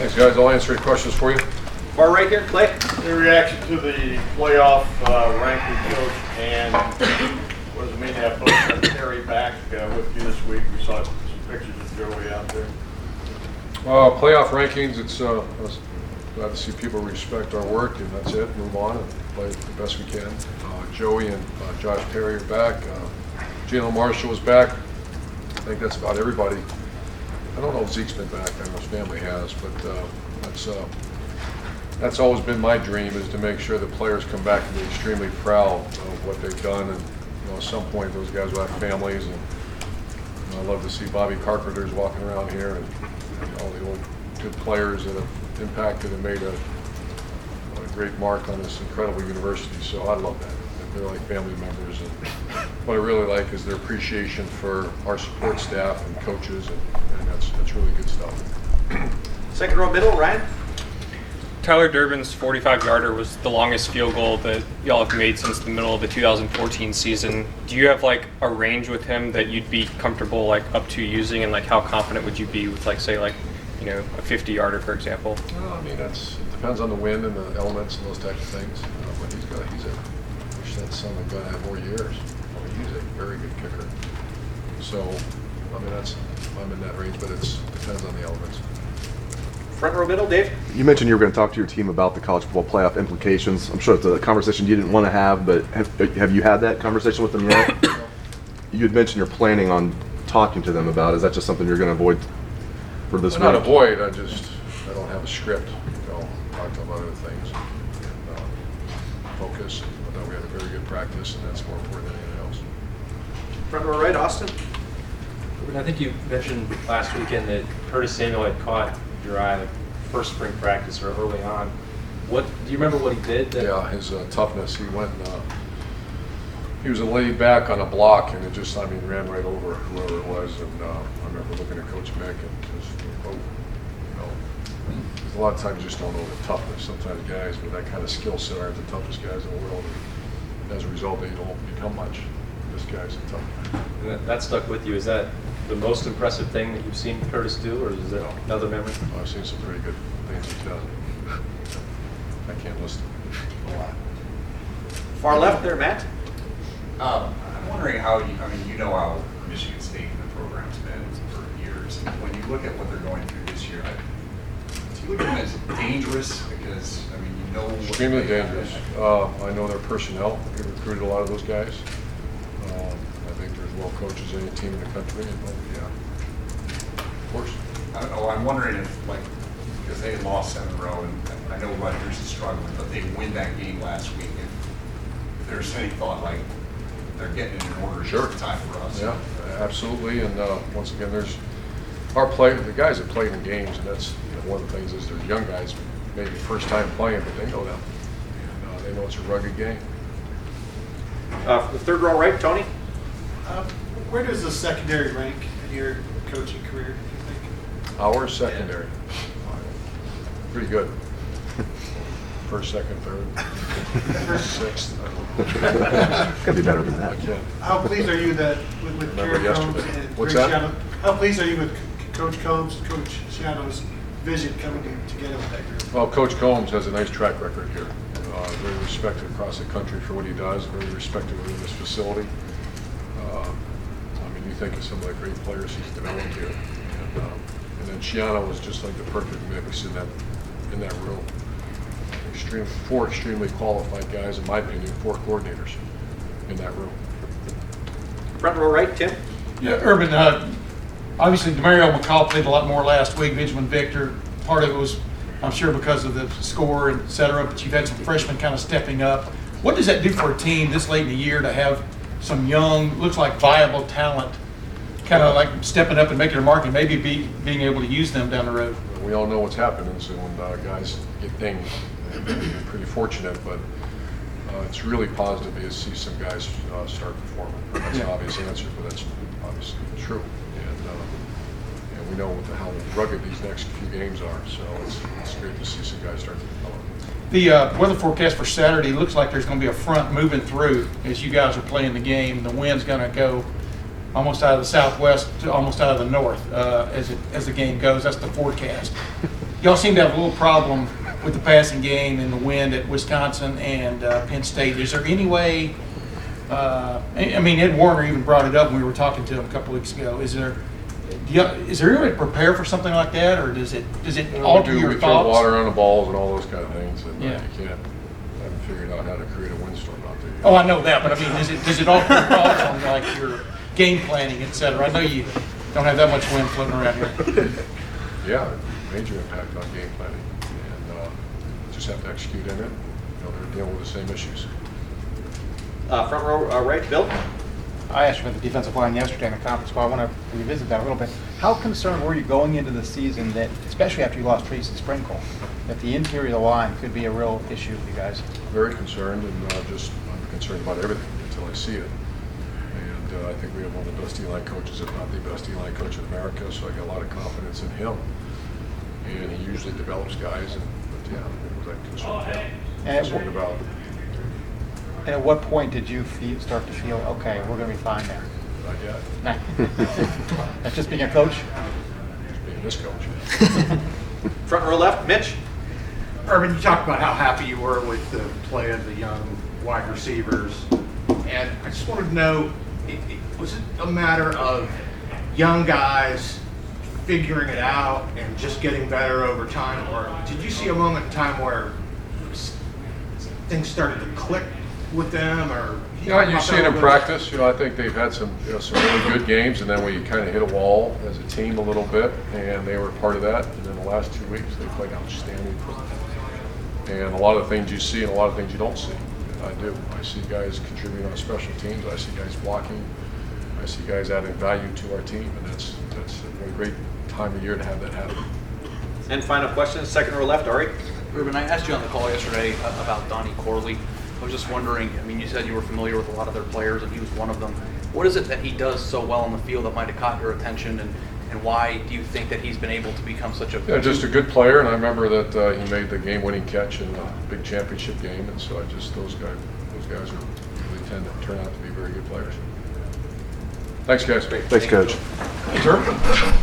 Thanks, guys. I'll answer any questions for you. Far right here, Clay. Your reaction to the playoff ranking coach, and what does it mean to have Coach Terry back with you this week? We saw some pictures of Joey out there. Playoff rankings, it's I was glad to see people respect our work, and that's it. Move on and play the best we can. Joey and Josh Perry are back. Jalen Marshall is back. I think that's about everybody. I don't know if Zeke's been back. I know his family has, but that's always been my dream, is to make sure the players come back and be extremely proud of what they've done. And at some point, those guys will have families. And I love to see Bobby Carpenter's walking around here, and all the old good players that have impacted and made a great mark on this incredible university. So I love that. They're like family members. And what I really like is their appreciation for our support staff and coaches, and that's really good stuff. Second row middle, Ryan. Tyler Durbin's 45-yarder was the longest field goal that y'all have made since the middle of the 2014 season. Do you have like a range with him that you'd be comfortable like up to using, and like how confident would you be with like say like a 50-yarder for example? Well, I mean, it depends on the wind and the elements and those types of things. But he's I wish that son had gonna have more years. I mean, he's a very good kicker. So I mean, I'm in that range, but it depends on the elements. Front row middle, Dave. You mentioned you were going to talk to your team about the college football playoff implications. I'm sure it's a conversation you didn't want to have, but have you had that conversation with them yet? You had mentioned you're planning on talking to them about it. Is that just something you're going to avoid for this week? Not avoid. I don't have a script. I'll talk to them about other things and focus. But we had a very good practice, and that's more important than anything else. Front row right, Austin. I think you mentioned last weekend that Curtis Samuel had caught your eye first spring practice or early on. Do you remember what he did? Yeah, his toughness. He went. He was laid back on a block, and it just, ran right over whoever it was. And I remember looking at Coach Mick and just, a lot of times you just don't know the toughness. Sometimes guys with that kind of skill set aren't the toughest guys in the world. And as a result, they don't become much. This guy's a tough guy. And that stuck with you. Is that the most impressive thing that you've seen Curtis do, or is it another memory? I've seen some very good things he's done. I can't list them a lot. Far left there, Matt. I'm wondering how you know how Michigan State and the program's been for years. And when you look at what they're going through this year, do you look at them as dangerous? Because you know extremely dangerous. I know their personnel. We recruited a lot of those guys. I think there's more coaches in any team in the country. And, yeah, of course. I don't know. I'm wondering if because they lost 7 in a row, and I know Rutgers is struggling, but they win that game last week. If there's any thought they're getting it in order, sure, it's time for us. Yeah, absolutely. And once again, there's the guys that played in games, and that's one of the things is there's young guys maybe first time playing, but they know them. And they know it's a rugged game. The third row right, Tony. Where does the secondary rank in your coaching career, do you think? Our secondary, pretty good. First, second, third, sixth. Gotta be better than that. I can't. How pleased are you that with Remember Coach Combs yesterday. and What's Greg that? Shadow? How pleased are you with Coach Combs, Coach Shadow's vision coming together with that group? Well, Coach Combs has a nice track record here. Very respected across the country for what he does. Very respected within this facility. You think of some of the great players he's developed here, and then Shiano was just like the perfect mix in that room. Four extremely qualified guys, in my opinion, 4 coordinators in that room. Front row right, Tim. Yeah, Urban, obviously Demario McCall played a lot more last week, Benjamin Victor. Part of it was, I'm sure, because of the score, et cetera, but you've had some freshmen kind of stepping up. What does that do for a team this late in the year to have some young, looks like viable talent kind of like stepping up and making a mark and maybe being able to use them down the road? We all know what's happening, so when guys get dinged, they're pretty fortunate, but it's really positive to see some guys start performing. That's an obvious answer, but that's obviously true. And we know how rugged these next few games are, so it's great to see some guys start to develop. The weather forecast for Saturday looks like there's going to be a front moving through as you guys are playing the game. The wind's going to go almost out of the southwest to almost out of the north as the game goes. That's the forecast. y'all seem to have a little problem with the passing game and the wind at Wisconsin and Penn State. Is there any way, I mean, Ed Warner even brought it up when we were talking to him a couple weeks ago. Is there any way to prepare for something like that, or does it alter your We thoughts? throw water on the balls and all those kind of things, and Yeah. you can't, I haven't figured out how to create a windstorm out there yet. Oh, I know that, but I mean, does it alter your thoughts on like your game planning, et cetera? I know you don't have that much wind floating around here. Yeah, major impact on game planning, and just have to execute in it. They're dealing with the same issues. Front row right, Bill? I asked you about the defensive line yesterday in the conference call. I want to revisit that a little bit. How concerned were you going into the season that, especially after you lost Tracy Sprinkle, that the interior of the line could be a real issue with you guys? Very concerned, and I'm concerned about everything until I see it. And I think we have one of the best D-line coaches, if not the best D-line coach in America, so I got a lot of confidence in him. And he usually develops guys, but yeah, it was concerned about. And at what point did you start to feel, okay, we're going to be fine there? Not yet. Nah. That's just being a coach? Just being this coach. Front row left, Mitch? Urban, you talked about how happy you were with the play of the young wide receivers, and I just wanted to know, was it a matter of young guys figuring it out and just getting better over time, or did you see a moment in time where things started to click with them, or? Yeah, you see it in practice. I think they've had some really good games, and then we kind of hit a wall as a team a little bit, and they were part of that. And then the last 2 weeks, they played outstanding. And a lot of things you see and a lot of things you don't see. And I do. I see guys contributing on special teams. I see guys blocking. I see guys adding value to our team, and that's a great time of year to have that happen. And final question, second row left, Ari? Urban, I asked you on the call yesterday about Donnie Corley. I was just wondering, I mean, you said you were familiar with a lot of their players and he was one of them. What is it that he does so well in the field that might have caught your attention, and why do you think that he's been able to become such a... Yeah, just a good player, and I remember that he made the game-winning catch in a big championship game, and so those guys really tend to turn out to be very good players. Thanks, guys. Thanks, Coach. Sure.